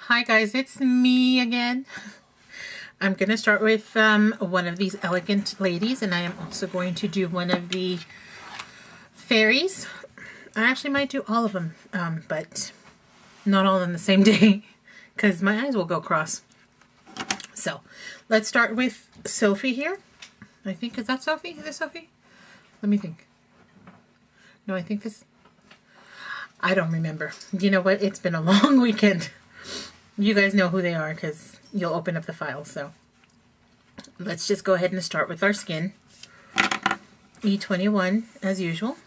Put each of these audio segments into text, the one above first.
Hi guys, it's me again. I'm going to start with one of these elegant ladies, and I am also going to do one of the fairies. I actually might do all of them, but not all on the same day because my eyes will go cross. So let's start with Sofie here. I think, is that Sofie? Is it Sofie? Let me think. No, I think this, I don't remember. You know what? It's been a long weekend. You guys know who they are because you'll open up the file. So let's just go ahead and start with our skin. E21 as usual.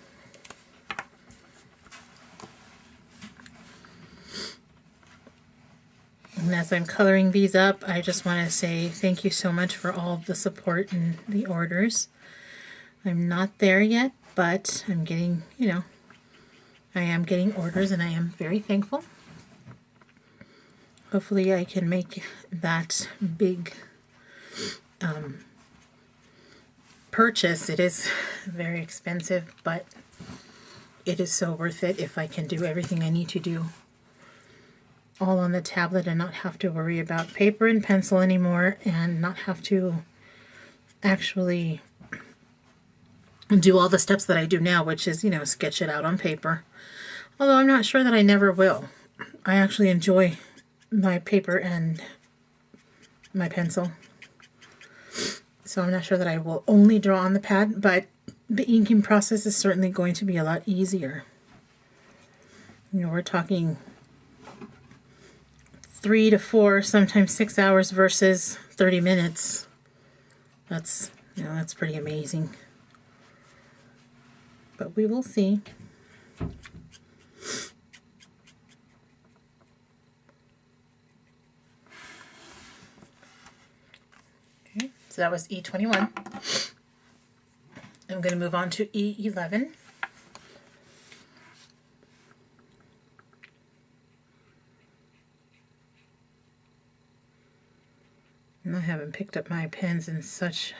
And as I'm coloring these up, I just want to say thank you so much for all of the support and the orders. I'm not there yet, but I'm getting, I am getting orders and I am very thankful. Hopefully I can make that big purchase. It is very expensive, but it is so worth it if I can do everything I need to do all on the tablet and not have to worry about paper and pencil anymore and not have to actually do all the steps that I do now, which is, sketch it out on paper. Although I'm not sure that I never will. I actually enjoy my paper and my pencil. So I'm not sure that I will only draw on the pad, but the inking process is certainly going to be a lot easier. We're talking 3 to 4, sometimes 6 hours versus 30 minutes. That's pretty amazing. But we will see. Okay, so that was E21. I'm going to move on to E11. And I haven't picked up my pens in such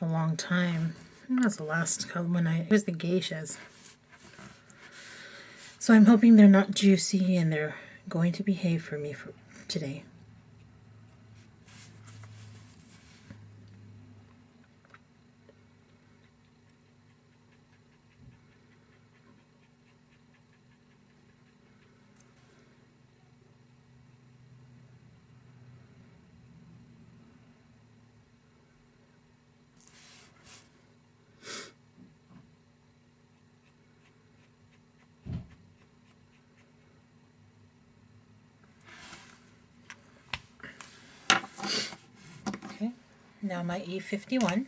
a long time. That was the last one it was the geishas. So I'm hoping they're not juicy and they're going to behave for me for today. Okay, now my E51.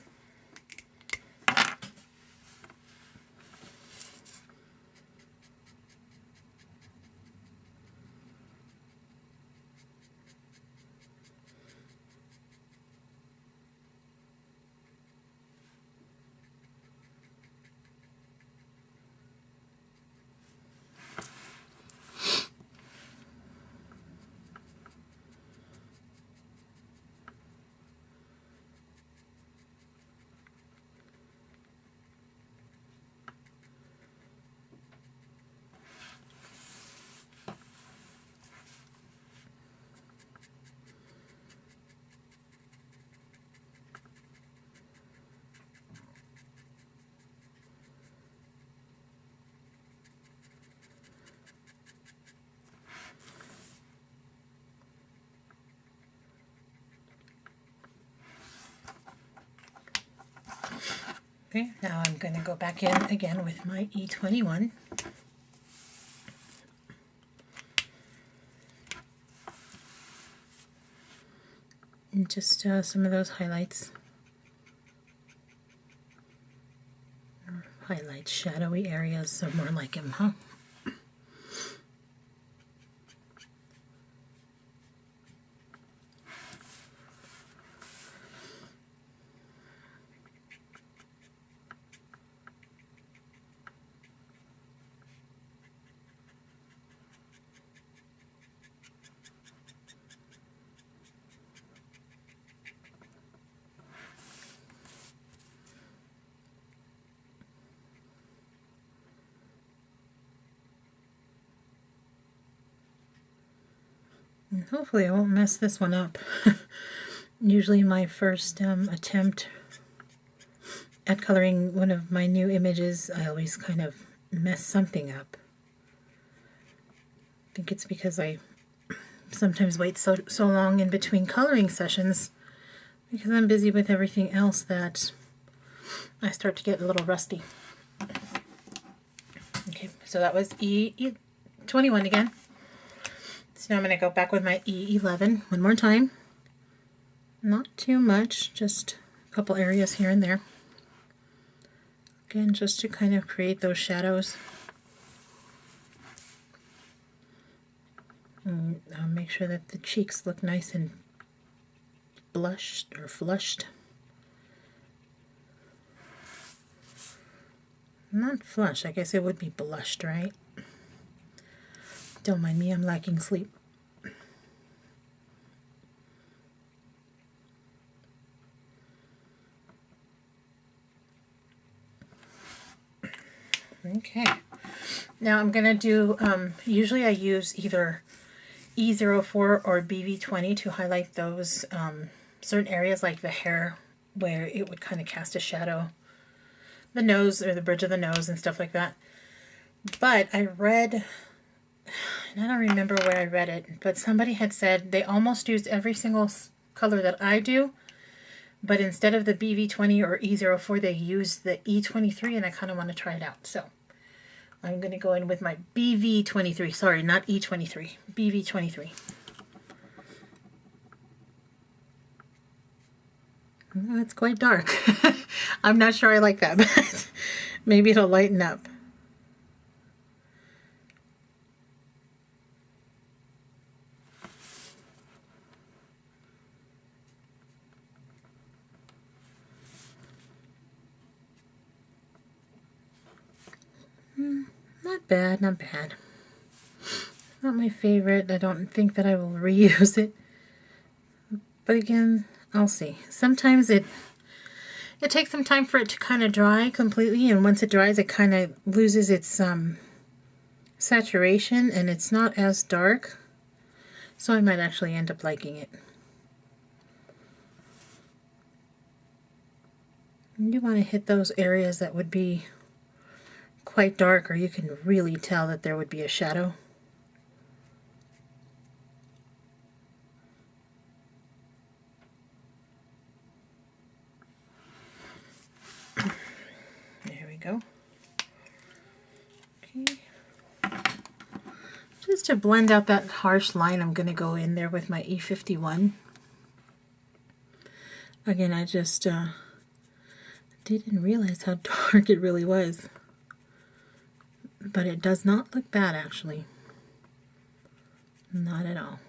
Okay, now I'm going to go back in again with my E21. And just some of those highlights. Highlights, shadowy areas are more like him, huh? And hopefully I won't mess this one up. Usually my first attempt at coloring one of my new images, I always kind of mess something up. I think it's because I sometimes wait so long in between coloring sessions because I'm busy with everything else that I start to get a little rusty. Okay, so that was E21 again. So now I'm going to go back with my E11 one more time. Not too much, just a couple areas here and there. Again, just to kind of create those shadows. And I'll make sure that the cheeks look nice and blushed or flushed. Not flush, I guess it would be blushed, right? Don't mind me, I'm lacking sleep. Okay, now I'm going to do, usually I use either E04 or BV20 to highlight those certain areas like the hair where it would kind of cast a shadow, the nose or the bridge of the nose and stuff like that. But I read, and I don't remember where I read it, but somebody had said they almost use every single color that I do, but instead of the BV20 or E04, they use the E23, and I kind of want to try it out. So I'm going to go in with my BV23. Sorry, not E23. BV23. Well, it's quite dark. I'm not sure I like that, but maybe it'll lighten up. Not bad, not bad. Not my favorite. I don't think that I will reuse it. But again, I'll see. Sometimes it takes some time for it to kind of dry completely, and once it dries, it kind of loses its saturation, and it's not as dark. So I might actually end up liking it. You want to hit those areas that would be quite dark, or you can really tell that there would be a shadow. There we go. Okay. Just to blend out that harsh line, I'm going to go in there with my E51. Again, I just didn't realize how dark it really was. But it does not look bad, actually. Not at all.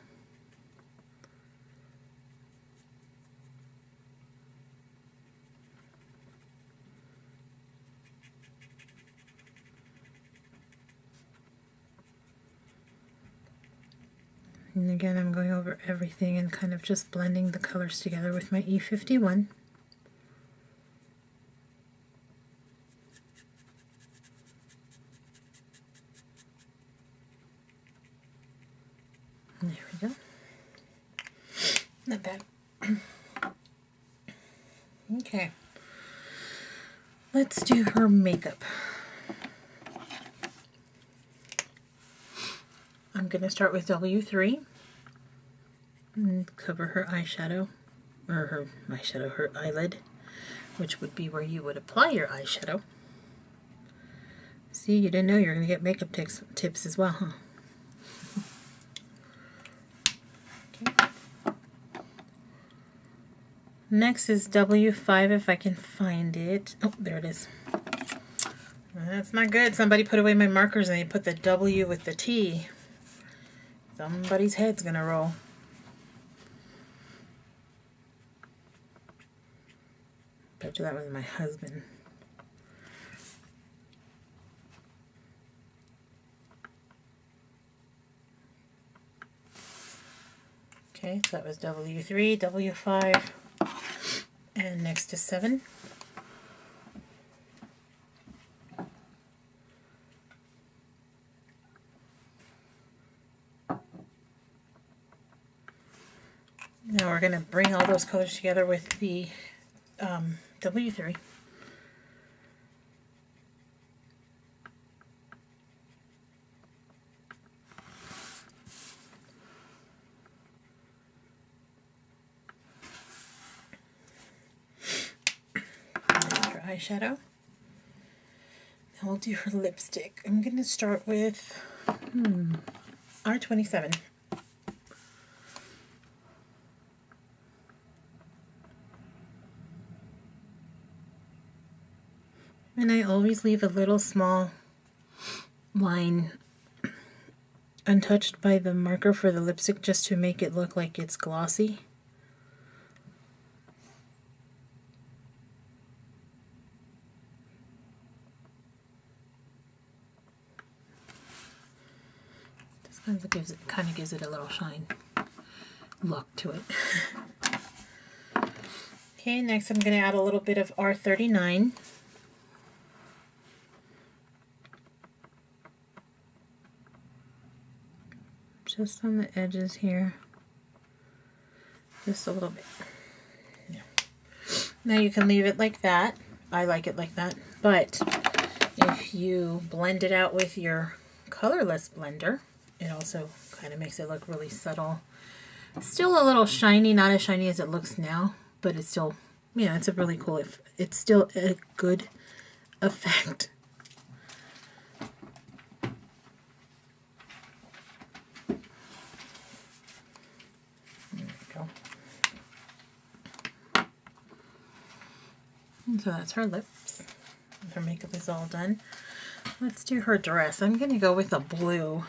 And again, I'm going over everything and kind of just blending the colors together with my E51. There we go. Not bad. Okay. Let's do her makeup. I'm going to start with W3 and cover her eyeshadow, or her eyelid, which would be where you would apply your eyeshadow. See, you didn't know you were going to get makeup tips as well, huh? Okay. Next is W5, if I can find it. Oh, there it is. That's not good. Somebody put away my markers and they put the W with the T. Somebody's head's gonna roll. Bet you that was my husband. Okay, so that was W3, W5, and next is 7. Now we're going to bring all those colors together with the W3. Eyeshadow. Now we'll do her lipstick. I'm going to start with R27. And I always leave a little small line untouched by the marker for the lipstick just to make it look like it's glossy. Kind of gives it a little shine look to it. Okay, next I'm going to add a little bit of R39. Just on the edges here. Just a little bit. Yeah. Now you can leave it like that. I like it like that. But if you blend it out with your colorless blender, it also kind of makes it look really subtle. Still a little shiny, not as shiny as it looks now, but it's still, you know, it's a really cool, it's still a good effect. There we go. And so that's her lips. Her makeup is all done. Let's do her dress. I'm going to go with a blue.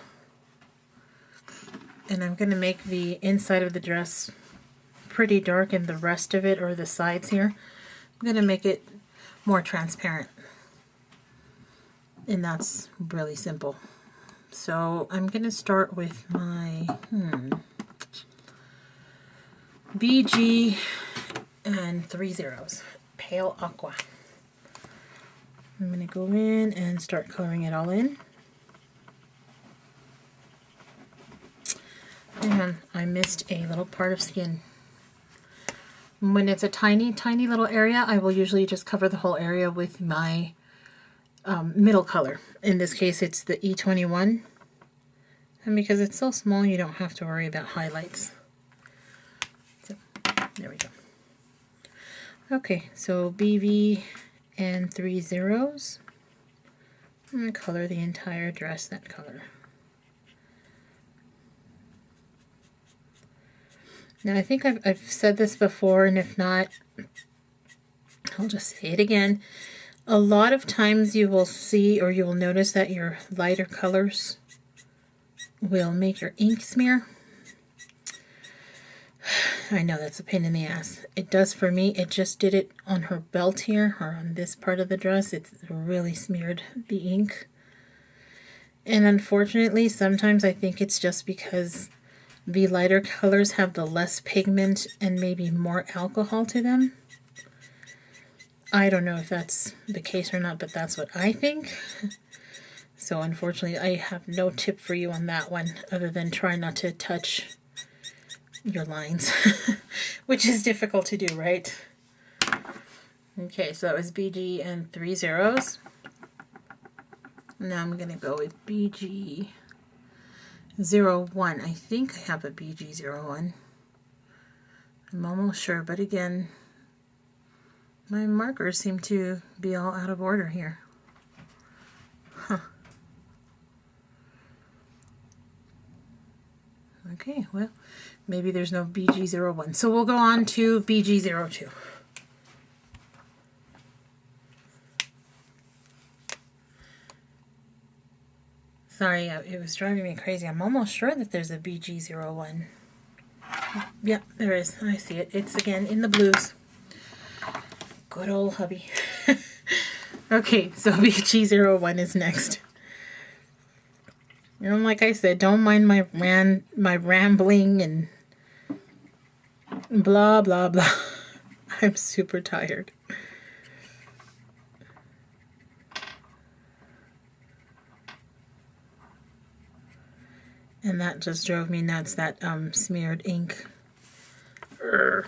And I'm going to make the inside of the dress pretty dark and the rest of it, or the sides here, I'm going to make it more transparent. And that's really simple. So I'm going to start with my BG and 3 zeros, pale aqua. I'm going to go in and start coloring it all in. And I missed a little part of skin. When it's a tiny, tiny little area, I will usually just cover the whole area with my middle color. In this case, it's the E21. And because it's so small, you don't have to worry about highlights. So, there we go. Okay, so BB and 3 zeros. I'm going to color the entire dress that color. Now, I think I've said this before, and if not, I'll just say it again. A lot of times you will see, or you will notice, that your lighter colors will make your ink smear. I know that's a pain in the ass. It does for me. It just did it on her belt here, or on this part of the dress. It's really smeared the ink. And unfortunately, sometimes I think it's just because the lighter colors have the less pigment and maybe more alcohol to them. I don't know if that's the case or not, but that's what I think. So unfortunately, I have no tip for you on that one, other than try not to touch your lines, which is difficult to do, right? Okay, so that was BG and 3 zeros. Now I'm going to go with BG 01. I think I have a BG 01. I'm almost sure, but again, my markers seem to be all out of order here. Huh. Okay, well, maybe there's no BG 01. So we'll go on to BG 02. Sorry, it was driving me crazy. I'm almost sure that there's a BG 01. Yep, there is. I see it. It's again in the blues. Good old hubby. Okay, so BG 01 is next. And like I said, don't mind my rambling and blah, blah, blah. I'm super tired. And that just drove me nuts, that smeared ink. Grr.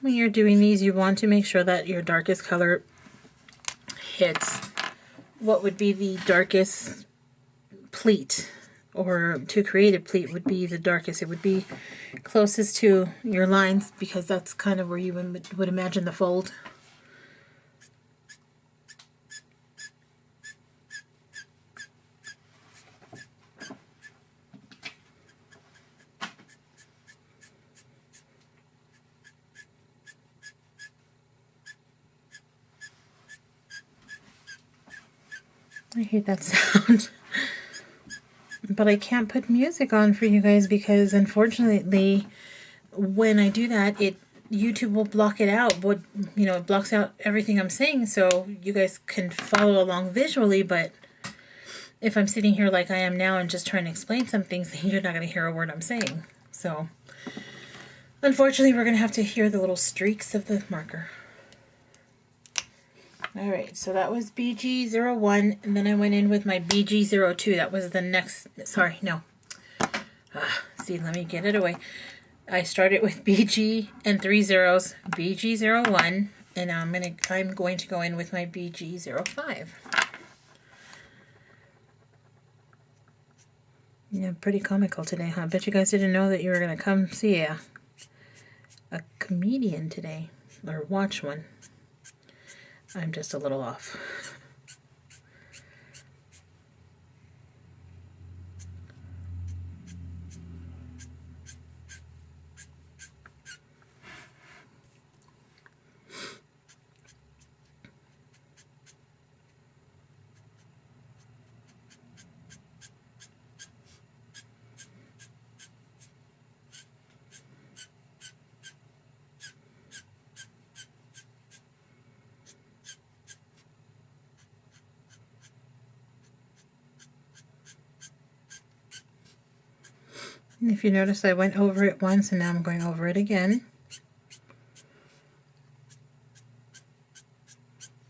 When you're doing these, you want to make sure that your darkest color hits what would be the darkest pleat, or to create a pleat would be the darkest. It would be closest to your lines because that's kind of where you would imagine the fold. I hate that sound. But I can't put music on for you guys because unfortunately when I do that, YouTube will block it out. But it blocks out everything I'm saying, so you guys can follow along visually, but if I'm sitting here like I am now and just trying to explain some things, then you're not going to hear a word I'm saying. So unfortunately we're going to have to hear the little streaks of the marker. Alright, so that was BG01, and then I went in with my BG02. That was the next, sorry, no. See, let me get it away. I started with BG and 3 zeros, BG01, and now I'm going to go in with my BG05. Yeah, pretty comical today, huh? Bet you guys didn't know that you were going to come see a comedian today, or watch one. I'm just a little off. And if you notice, I went over it once and now I'm going over it again.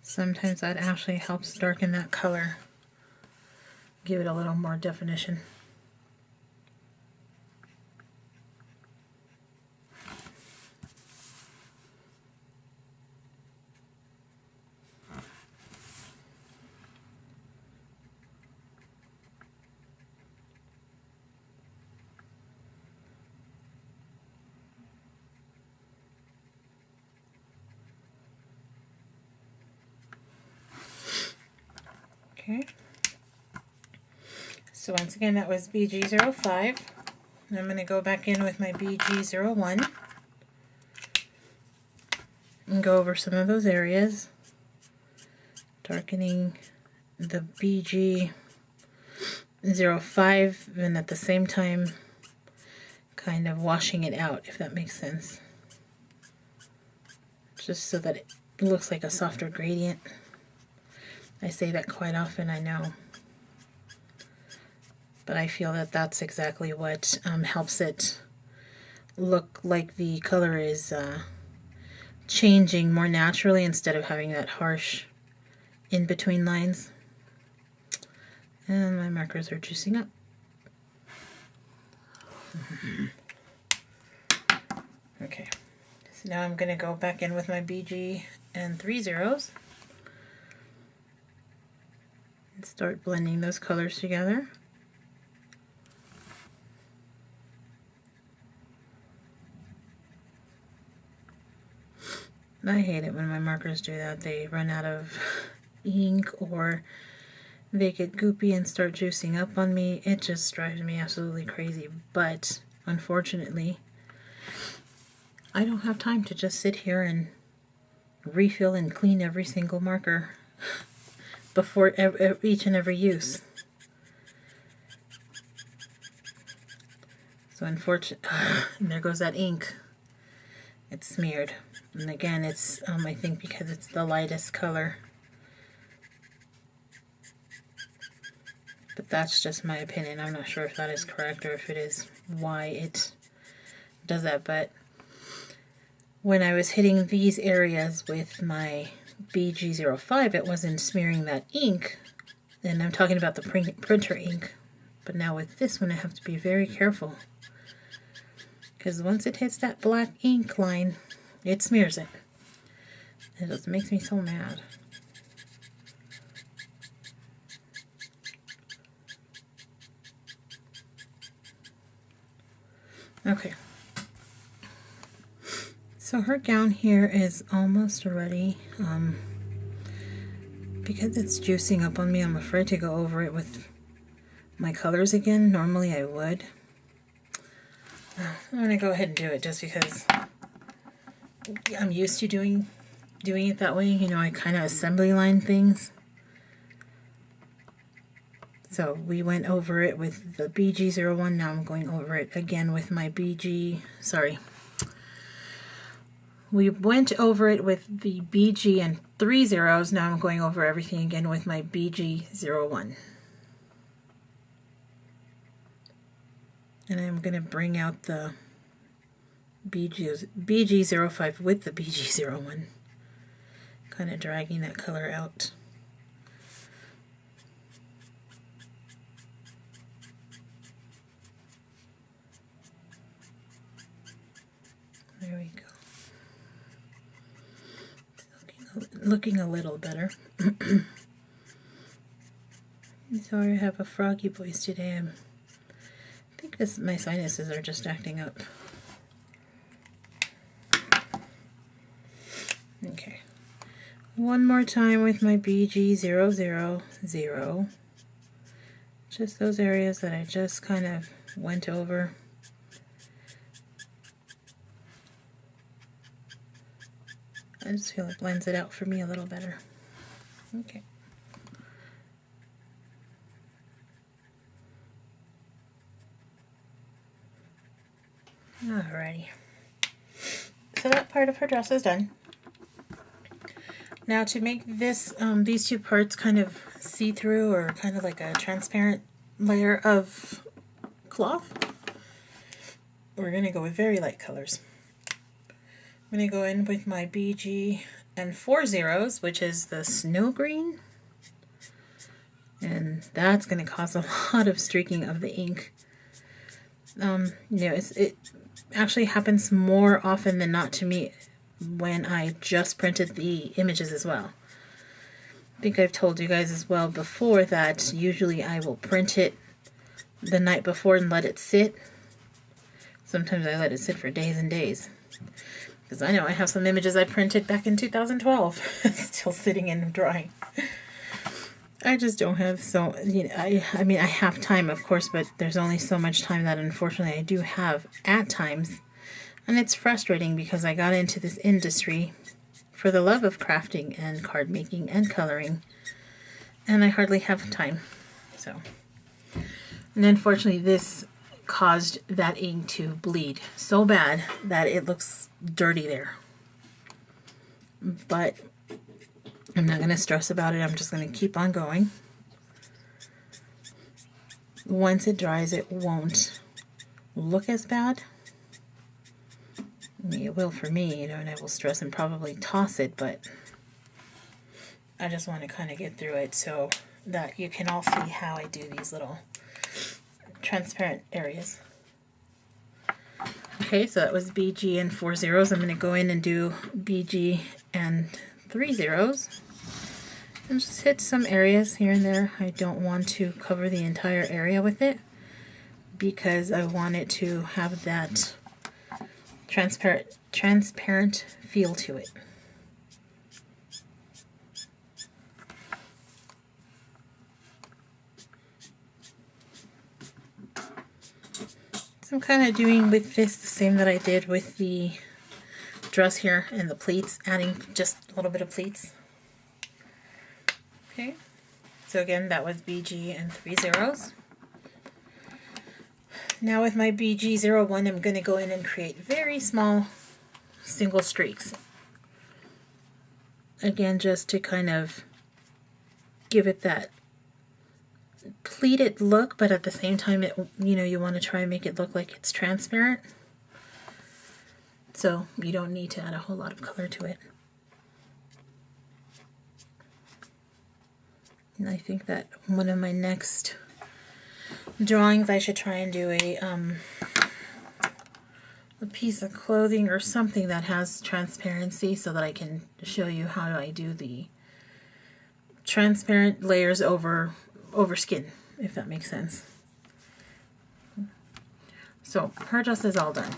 Sometimes that actually helps darken that color, give it a little more definition. Okay, so once again that was BG05. I'm going to go back in with my BG01 and go over some of those areas, darkening the BG05 and at the same time kind of washing it out, if that makes sense, just so that it looks like a softer gradient. I say that quite often, I know, but I feel that that's exactly what helps it look like the color is changing more naturally instead of having that harsh in-between lines. And my markers are juicing up. Okay, so now I'm going to go back in with my BG and 3 zeros. Start blending those colors together. I hate it when my markers do that. They run out of ink or they get goopy and start juicing up on me. It just drives me absolutely crazy. But unfortunately, I don't have time to just sit here and refill and clean every single marker before each and every use. So unfortunately, there goes that ink. It's smeared. And again, it's I think because it's the lightest color. But that's just my opinion. I'm not sure if that is correct or if it is why it does that. But when I was hitting these areas with my BG05, it wasn't smearing that ink. And I'm talking about the printer ink. But now with this one, I have to be very careful. Because once it hits that black ink line, it smears it. It just makes me so mad. Okay. So her gown here is almost ready. Because it's juicing up on me, I'm afraid to go over it with my colors again. Normally I would. I'm going to go ahead and do it just because I'm used to doing it that way. You know, I kind of assembly line things. So we went over it with the BG01. Now I'm going over it again with my we went over it with the BG and 3 zeros. Now I'm going over everything again with my BG01. And I'm going to bring out the BG05 with the BG01. Kind of dragging that color out. There we go. Looking a little better. Sorry, I have a froggy voice today. I think my sinuses are just acting up. Okay. One more time with my BG000. Just those areas that I just kind of went over. I just feel it blends it out for me a little better. Okay. Alrighty. So that part of her dress is done. Now to make this, these two parts kind of see-through or kind of like a transparent layer of cloth, we're going to go with very light colors. I'm going to go in with my BG and 4 zeros, which is the snow green. And that's going to cause a lot of streaking of the ink. You know, it actually happens more often than not to me when I just printed the images as well. I think I've told you guys as well before that usually I will print it the night before and let it sit. Sometimes I let it sit for days and days. Because I know I have some images I printed back in 2012 still sitting and drying. I just don't have I mean, I have time, of course, but there's only so much time that unfortunately I do have at times. And it's frustrating because I got into this industry for the love of crafting and card making and coloring. And I hardly have time. So, and unfortunately this caused that ink to bleed so bad that it looks dirty there. But I'm not going to stress about it. I'm just going to keep on going. Once it dries, it won't look as bad. I mean, it will for me, you know, and I will stress and probably toss it, but I just want to kind of get through it so that you can all see how I do these little transparent areas. Okay, so that was BG and 4 zeros. I'm going to go in and do BG and 3 zeros. And just hit some areas here and there. I don't want to cover the entire area with it because I want it to have that transparent feel to it. So I'm kind of doing with this the same that I did with the dress here and the pleats, adding just a little bit of pleats. Okay, so again, that was BG and 3 zeros. Now with my BG01, I'm going to go in and create very small single streaks. Again, just to kind of give it that pleated look, but at the same time, you want to try and make it look like it's transparent. So you don't need to add a whole lot of color to it. And I think that one of my next drawings I should try and do a piece of clothing or something that has transparency so that I can show you how I do the transparent layers over skin, if that makes sense. So her dress is all done.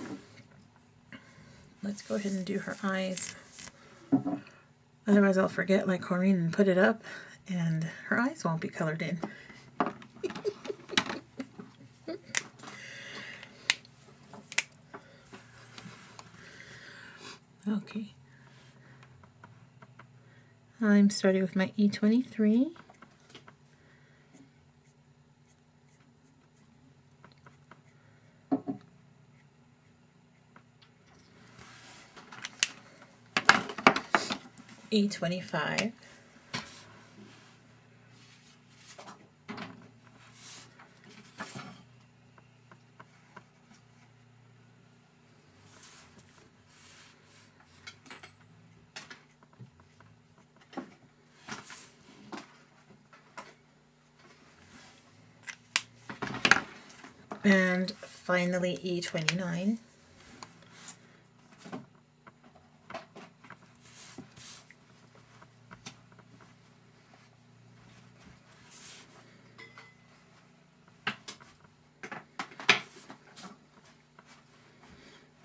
Let's go ahead and do her eyes. Otherwise I'll forget like Corinne and put it up and her eyes won't be colored in. Okay. I'm starting with my E23. E25. And finally E29.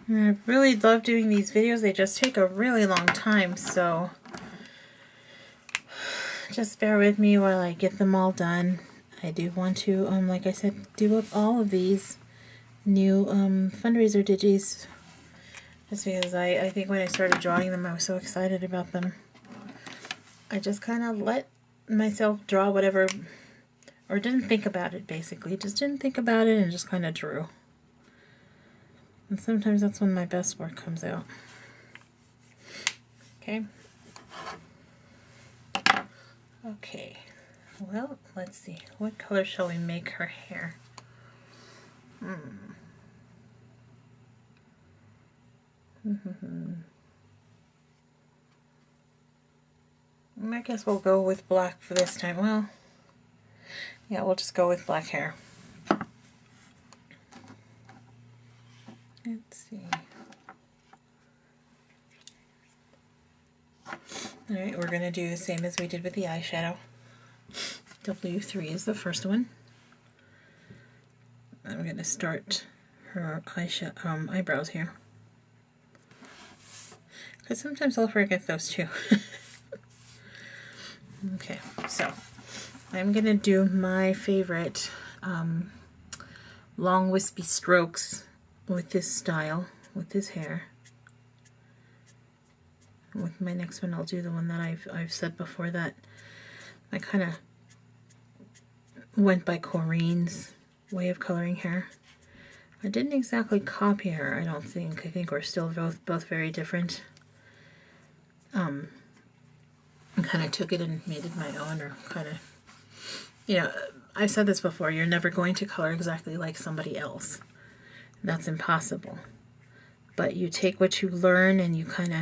I really love doing these videos. They just take a really long time, so just bear with me while I get them all done. I do want to, like I said, do up all of these new fundraiser digis, just because I think when I started drawing them I was so excited about them. I just kind of let myself draw whatever, or didn't think about it basically, just didn't think about it and just kind of drew. And sometimes that's when my best work comes out. Okay. Okay. Well, let's see. What color shall we make her hair? I guess we'll go with black for this time. Well, yeah, we'll just go with black hair. Let's see. Alright, we're going to do the same as we did with the eyeshadow. W3 is the first one. I'm going to start her eyebrows here, because sometimes I'll forget those too. Okay, so I'm going to do my favorite long wispy strokes with this style, with this hair. With my next one, I'll do the one that I've said before, that I kind of went by Corinne's way of coloring hair. I didn't exactly copy her, I don't think. I think we're still both very different. I kind of took it and made it my own, or kind of, you know, I've said this before, you're never going to color exactly like somebody else. That's impossible. But you take what you learn and you kind of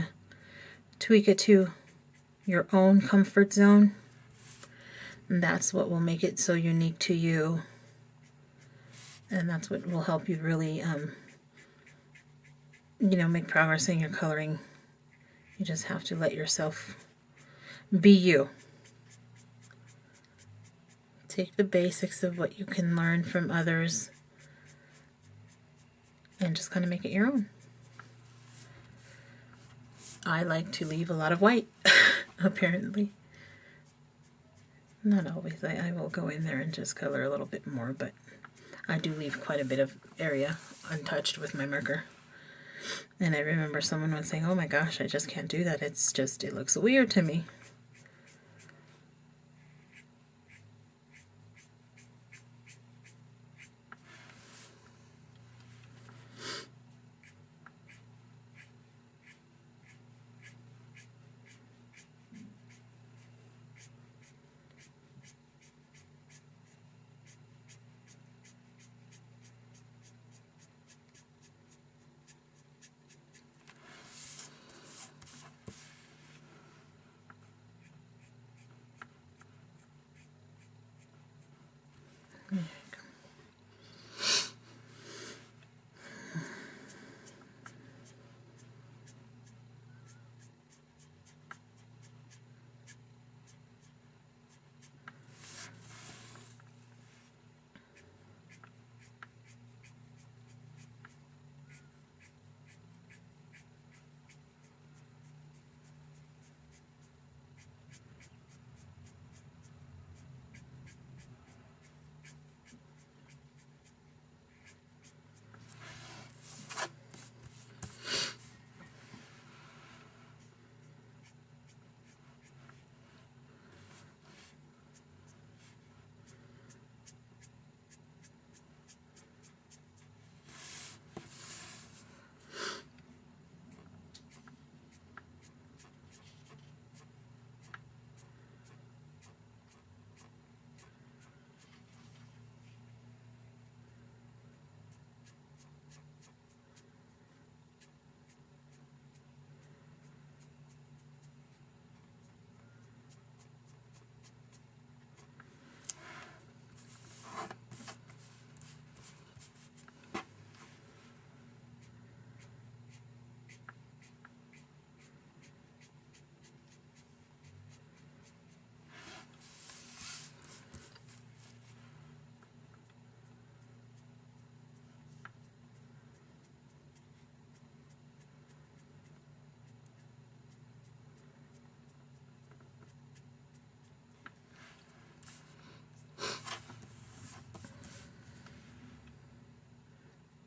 tweak it to your own comfort zone. And that's what will make it so unique to you. And that's what will help you really, you know, make progress in your coloring. You just have to let yourself be you. Take the basics of what you can learn from others and just kind of make it your own. I like to leave a lot of white, apparently. Not always. I will go in there and just color a little bit more, but I do leave quite a bit of area untouched with my marker. And I remember someone was saying, oh my gosh, I just can't do that. It's just, it looks weird to me.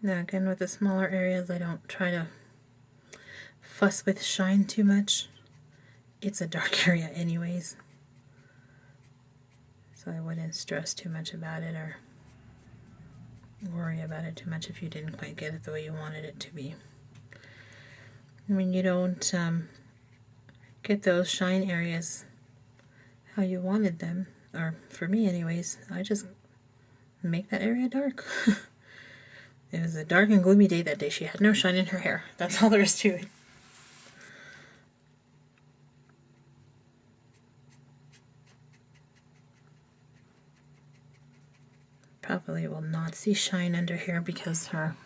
Now again, with the smaller areas, I don't try to fuss with shine too much. It's a dark area anyways, so I wouldn't stress too much about it or worry about it too much if you didn't quite get it the way you wanted it to be. When you don't get those shine areas how you wanted them, or for me anyways, I just make that area dark. It was a dark and gloomy day that day. She had no shine in her hair. That's all there is to it. Probably will not see shine under here because her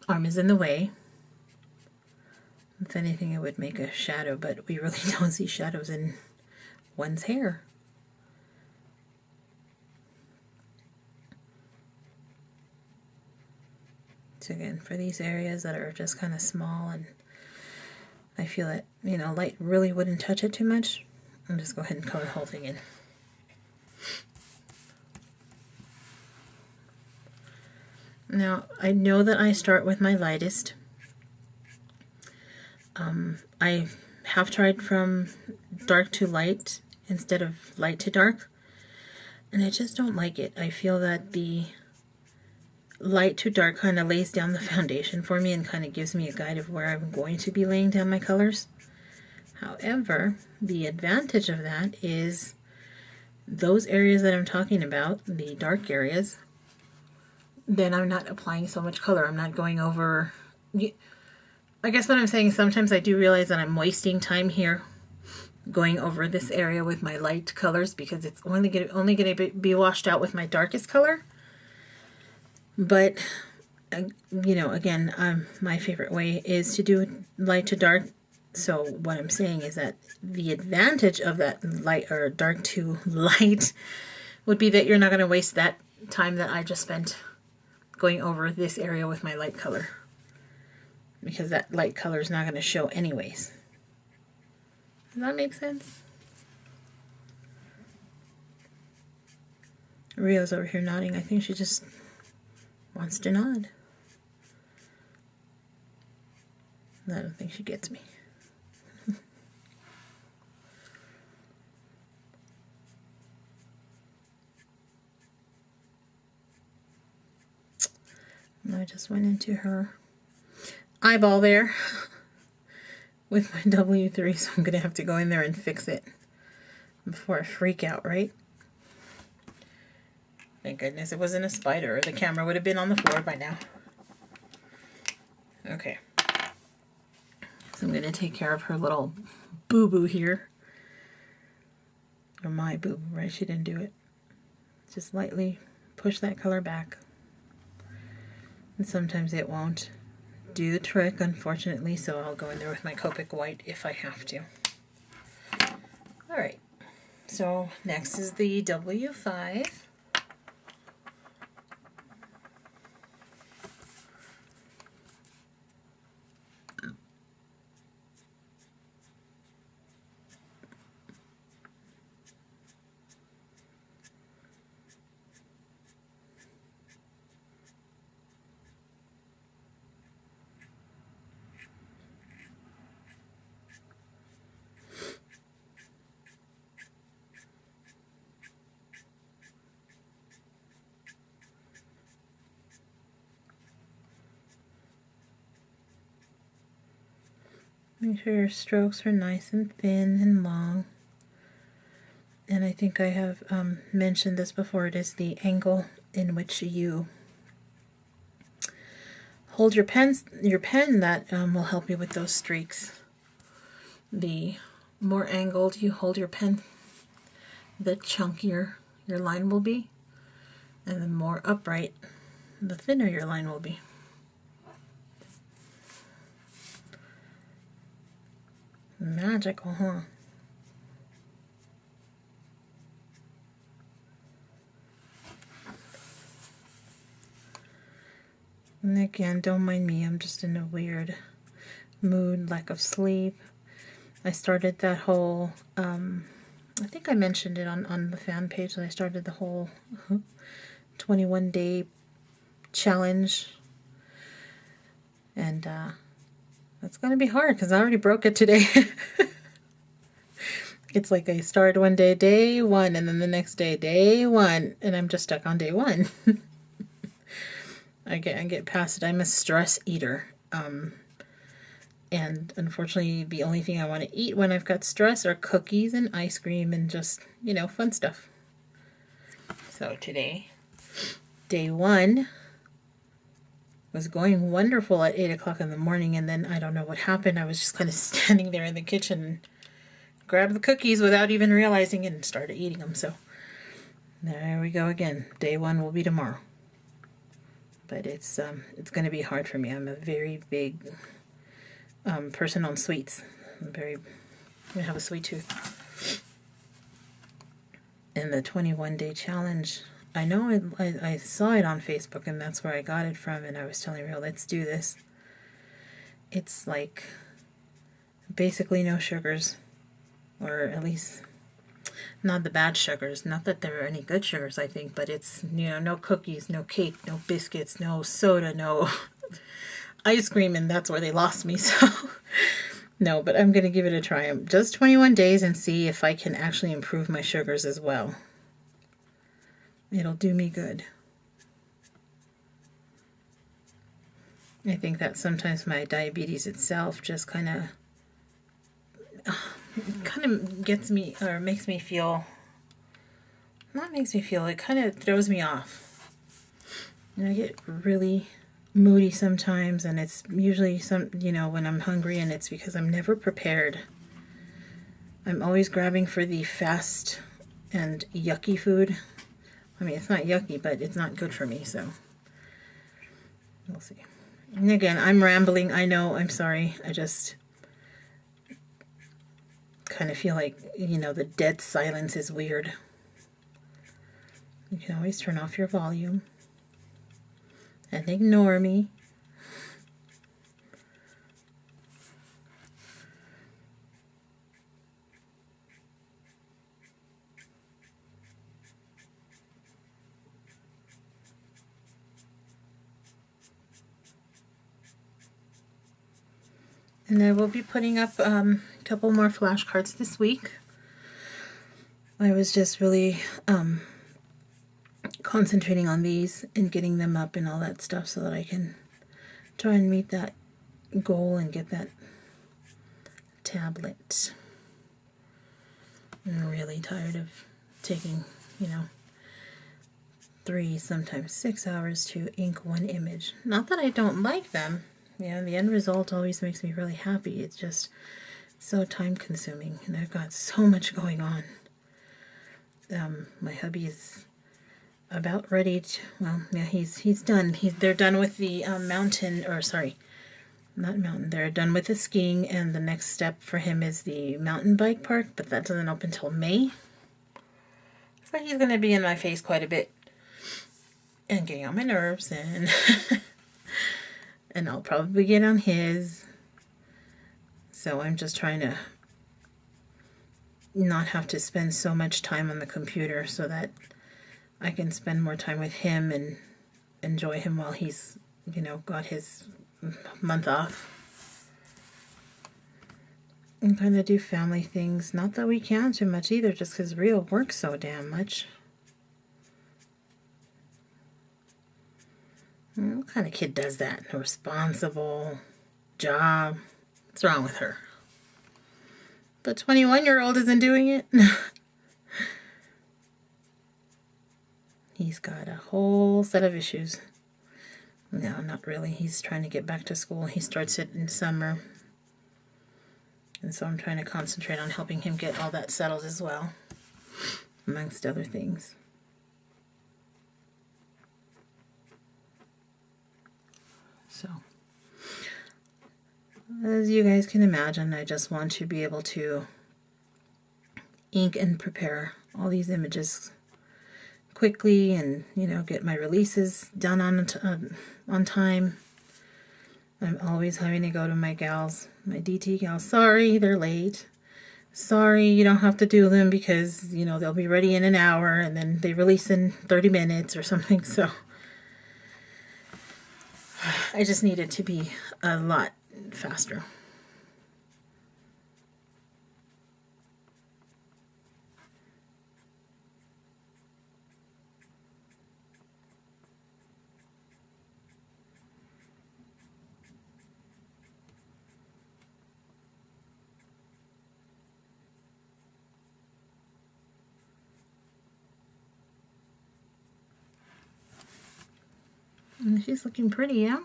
arm is in the way. If anything, it would make a shadow, but we really don't see shadows in one's hair. So again, for these areas that are just kind of small and I feel that, you know, light really wouldn't touch it too much, I'll just go ahead and color the whole thing in. Now, I know that I start with my lightest. I have tried from dark to light instead of light to dark, and I just don't like it. I feel that the light to dark kind of lays down the foundation for me and kind of gives me a guide of where I'm going to be laying down my colors. However, the advantage of that is those areas that I'm talking about, the dark areas, then I'm not applying so much color. I'm not going over... I guess what I'm saying is sometimes I do realize that I'm wasting time here going over this area with my light colors because it's only going to be washed out with my darkest color. But, you know, again, my favorite way is to do light to dark. So what I'm saying is that the advantage of that light or dark to light would be that you're not going to waste that time that I just spent going over this area with my light color, because that light color is not going to show anyways. Does that make sense? Rio's over here nodding. I think she just wants to nod. I don't think she gets me. And I just went into her eyeball there with my W3, so I'm going to have to go in there and fix it before I freak out, right? Thank goodness it wasn't a spider, or the camera would have been on the floor by now. Okay. So I'm going to take care of her little boo-boo here. Or my boo-boo, right? She didn't do it. Just lightly push that color back. And sometimes it won't do the trick, unfortunately, so I'll go in there with my Copic white if I have to. Alright, so next is the W5. Make sure your strokes are nice and thin and long. And I think I have mentioned this before. It is the angle in which you hold your pen that will help you with those streaks. The more angled you hold your pen, the chunkier your line will be. And the more upright, the thinner your line will be. Magical, huh? And again, don't mind me, I'm just in a weird mood, lack of sleep. I started that whole, I think I mentioned it on the fan page, that I started the whole 21-day challenge And that's going to be hard because I already broke it today. It's like I start one day, day one, and then the next day, day one, and I'm just stuck on day one. I get past it. I'm a stress eater. And unfortunately, the only thing I want to eat when I've got stress are cookies and ice cream and just, fun stuff. So today, day one was going wonderful at 8 o'clock in the morning, and then I don't know what happened. I was just kind of standing there in the kitchen and grabbed the cookies without even realizing it and started eating them. So there we go again. Day one will be tomorrow. But it's going to be hard for me. I'm a very big person on sweets. I have a sweet tooth. And the 21-day challenge, I know I saw it on Facebook, and that's where I got it from, and I was telling her, let's do this. It's like basically no sugars, or at least not the bad sugars. Not that there are any good sugars, I think, but it's, no cookies, no cake, no biscuits, no soda, no ice cream, and that's where they lost me, so no, but I'm going to give it a try. Just 21 days and see if I can actually improve my sugars as well. It'll do me good. I think that sometimes my diabetes itself just kind of gets me, or makes me feel, not makes me feel, it kind of throws me off. And I get really moody sometimes, and it's usually when I'm hungry, and it's because I'm never prepared. I'm always grabbing for the fast and yucky food. I mean, it's not yucky, but it's not good for me, so we'll see. And again, I'm rambling. I know, I'm sorry. I just kind of feel like, the dead silence is weird. You can always turn off your volume and ignore me. And I will be putting up a couple more flashcards this week. I was just really concentrating on these and getting them up and all that stuff so that I can try and meet that goal and get that tablet. I'm really tired of taking, 3, sometimes 6 hours to ink one image. Not that I don't like them. The end result always makes me really happy. It's just so time consuming, and I've got so much going on. My hubby is about ready to, he's done. They're done with the they're done with the skiing, and the next step for him is the mountain bike park, but that doesn't open until May. So he's going to be in my face quite a bit and getting on my nerves, and and I'll probably get on his. So I'm just trying to not have to spend so much time on the computer so that I can spend more time with him and enjoy him while he's, got his month off. And kind of do family things. Not that we can too much either, just because Rio works so damn much. What kind of kid does that? A responsible job. What's wrong with her? The 21-year-old isn't doing it. He's got a whole set of issues. No, not really. He's trying to get back to school. He starts it in summer. And so I'm trying to concentrate on helping him get all that settled as well, amongst other things. So, as you guys can imagine, I just want to be able to ink and prepare all these images quickly, and get my releases done on time. I'm always having to go to my DT gals. Sorry, they're late. Sorry, you don't have to do them because they'll be ready in an hour, and then they release in 30 minutes or something. So I just need it to be a lot faster. And she's looking pretty, yeah?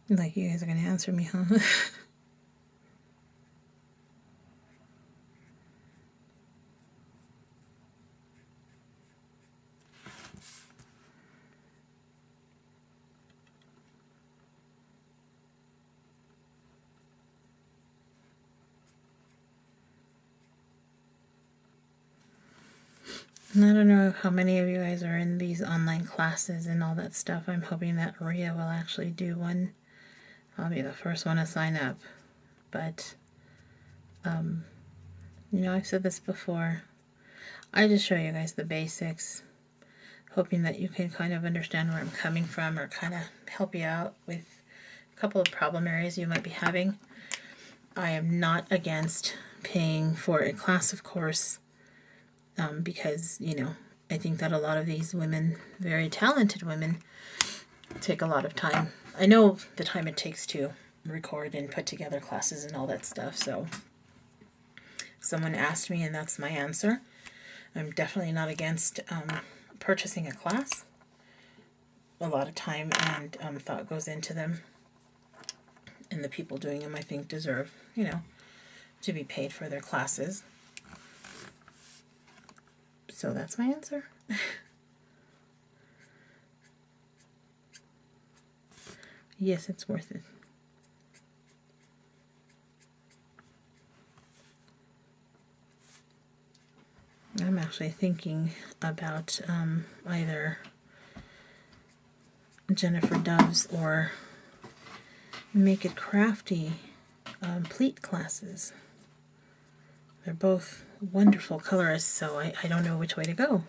Like you guys are going to answer me, huh? And I don't know how many of you guys are in these online classes and all that stuff. I'm hoping that Rhea will actually do one. I'll be the first one to sign up. But, you know, I've said this before. I just show you guys the basics, hoping that you can kind of understand where I'm coming from or kind of help you out with a couple of problem areas you might be having. I am not against paying for a class, of course, because, you know, I think that a lot of these women, very talented women, take a lot of time. I know the time it takes to record and put together classes and all that stuff, so someone asked me and that's my answer. I'm definitely not against purchasing a class. A lot of time and thought goes into them, and the people doing them, I think, deserve, you know, to be paid for their classes. So that's my answer. Yes, it's worth it. I'm actually thinking about either Jennifer Dove's or Make It Crafty pleat classes. They're both wonderful colorists, so I don't know which way to go.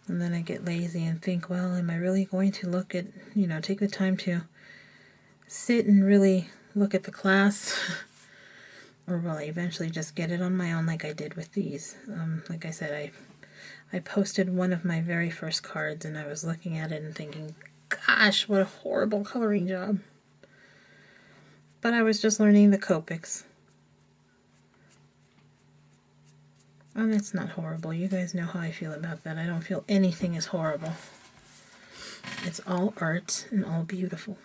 And then I get lazy and think, well, am I really going to look at, you know, take the time to sit and really look at the class? Or will I eventually just get it on my own like I did with these? Like I said, I posted one of my very first cards and I was looking at it and thinking, gosh, what a horrible coloring job. But I was just learning the Copics. And it's not horrible. You guys know how I feel about that. I don't feel anything is horrible. It's all art and all beautiful.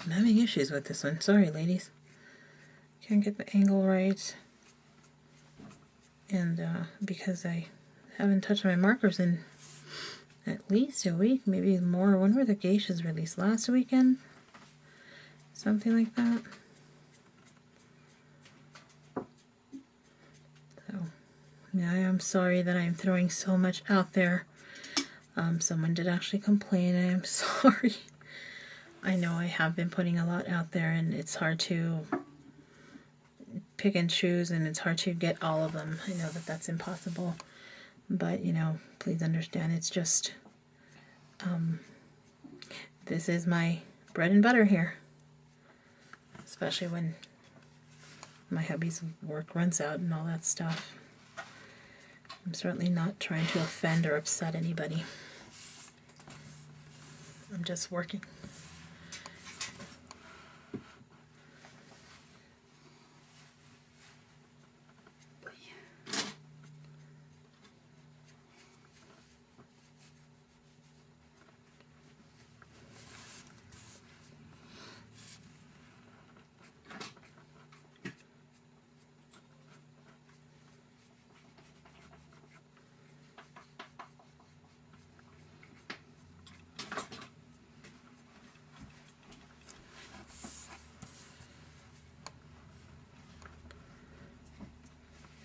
I'm having issues with this one. Sorry, ladies. Can't get the angle right. And because I haven't touched my markers in at least a week, maybe more. When were the geishas released? Last weekend? Something like that. So, yeah, I am sorry that I'm throwing so much out there. Someone did actually complain. I am sorry. I know I have been putting a lot out there and it's hard to pick and choose and it's hard to get all of them. I know that that's impossible. But, you know, please understand it's just, this is my bread and butter here. Especially when my hubby's work runs out and all that stuff. I'm certainly not trying to offend or upset anybody. I'm just working.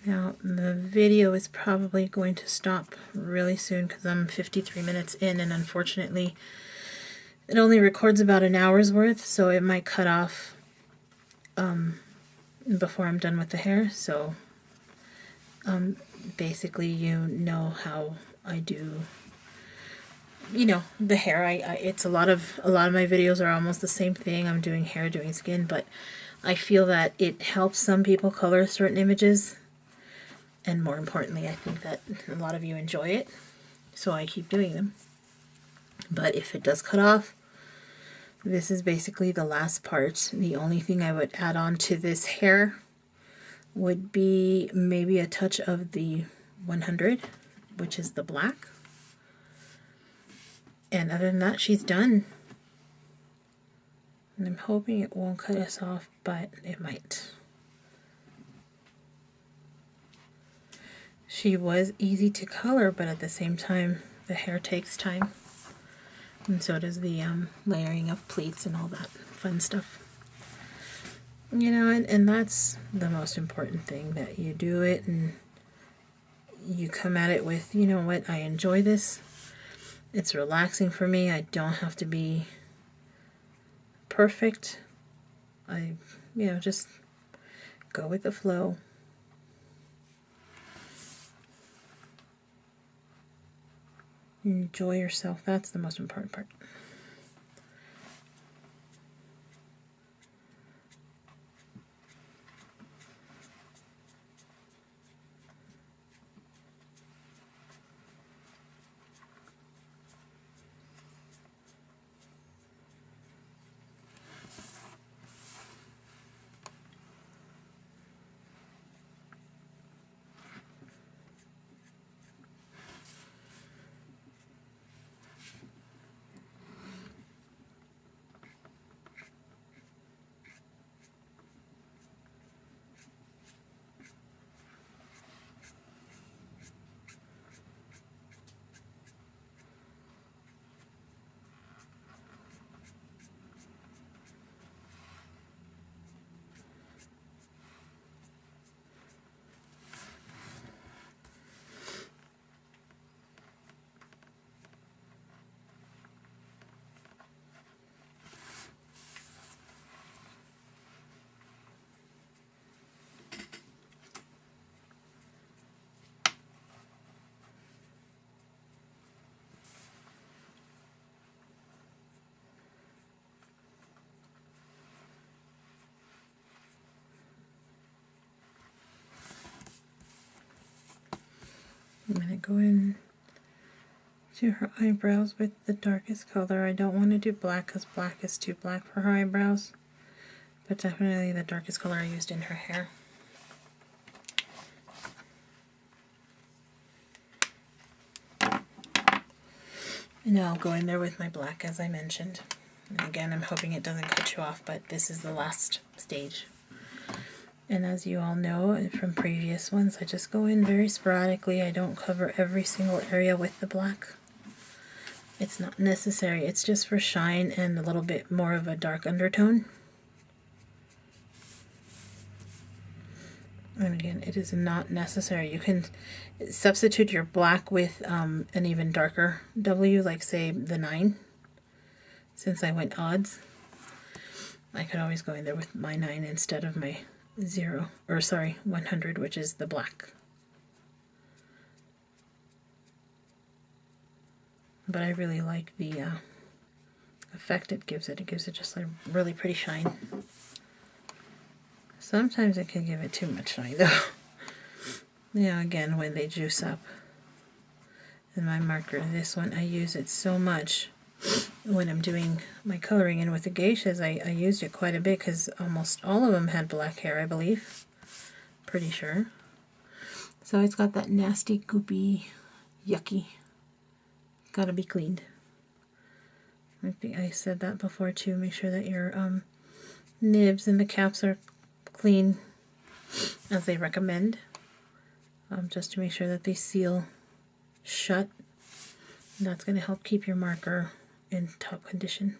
Now, the video is probably going to stop really soon because I'm 53 minutes in, and unfortunately, It only records about an hour's worth, so it might cut off before I'm done with the hair. So basically, you know how I do, you know, the hair. It's a lot of my videos are almost the same thing. I'm doing hair, doing skin, but I feel that it helps some people color certain images, and more importantly, I think that a lot of you enjoy it, so I keep doing them. But if it does cut off, this is basically the last part. The only thing I would add on to this hair would be maybe a touch of the 100, which is the black. And other than that, she's done. And I'm hoping it won't cut us off, but it might. She was easy to color, but at the same time, the hair takes time. And so does the layering of pleats and all that fun stuff. You know, and that's the most important thing, that you do it and you come at it with, you know what, I enjoy this. It's relaxing for me. I don't have to be perfect. I, you know, just go with the flow. Enjoy yourself. That's the most important part. I'm going to go in to her eyebrows with the darkest color. I don't want to do black because black is too black for her eyebrows, but definitely the darkest color I used in her hair. And now I'll go in there with my black, as I mentioned. And again, I'm hoping it doesn't cut you off, but this is the last stage. And as you all know from previous ones, I just go in very sporadically. I don't cover every single area with the black. It's not necessary. It's just for shine and a little bit more of a dark undertone. And again, it is not necessary. You can substitute your black with an even darker W, like say the 9. Since I went odds, I could always go in there with my 9 instead of my 100, which is the black. But I really like the effect it gives it. It gives it just a really pretty shine. Sometimes it can give it too much shine though. Yeah, again, when they juice up. And my marker, this one, I use it so much when I'm doing my coloring. And with the geishas, I used it quite a bit because almost all of them had black hair, I believe. Pretty sure. So it's got that nasty, goopy, yucky. Gotta be cleaned. I think I said that before too. Make sure that your nibs and the caps are clean as they recommend. Just to make sure that they seal shut. And that's going to help keep your marker in top condition.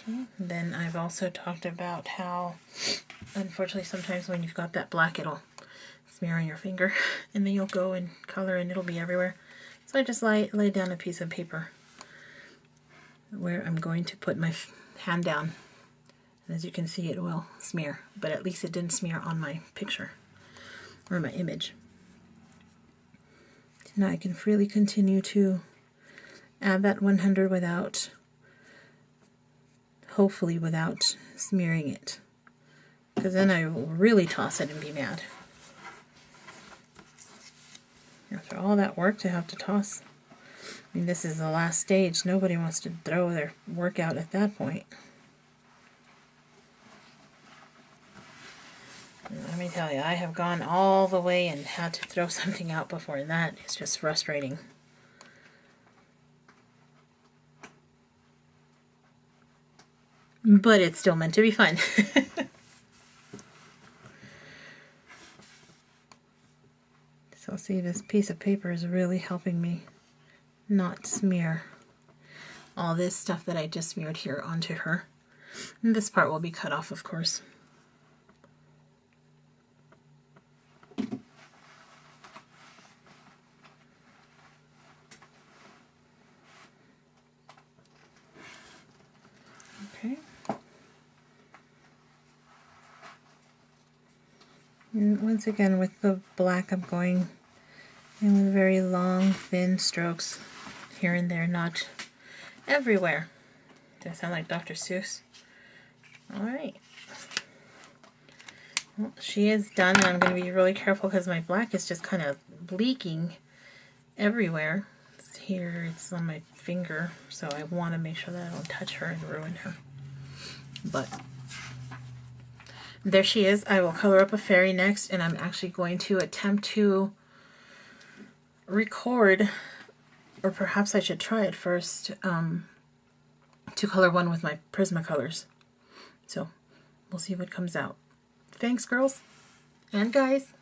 Okay. Then I've also talked about how, unfortunately, sometimes when you've got that black, it'll smear on your finger, and then you'll go and color and it'll be everywhere. So I just lay down a piece of paper where I'm going to put my hand down. And as you can see, it will smear, but at least it didn't smear on my picture or my image. Now I can freely continue to add that 100 without, hopefully without smearing it, because then I will really toss it and be mad. After all that work to have to toss, I mean, this is the last stage. Nobody wants to throw their work out at that point. Let me tell you, I have gone all the way and had to throw something out before, and that is just frustrating. But it's still meant to be fun. So see, this piece of paper is really helping me not smear all this stuff that I just smeared here onto her. And this part will be cut off, of course. Okay. And once again, with the black, I'm going in with very long, thin strokes here and there, not everywhere. Do I sound like Dr. Seuss? Alright. Well, she is done, and I'm going to be really careful because my black is just kind of leaking everywhere. It's here, it's on my finger, so I want to make sure that I don't touch her and ruin her. But there she is. I will color up a fairy next, and I'm actually going to attempt to record, or perhaps I should try it first, to color one with my Prismacolors. So we'll see what comes out. Thanks, girls and guys.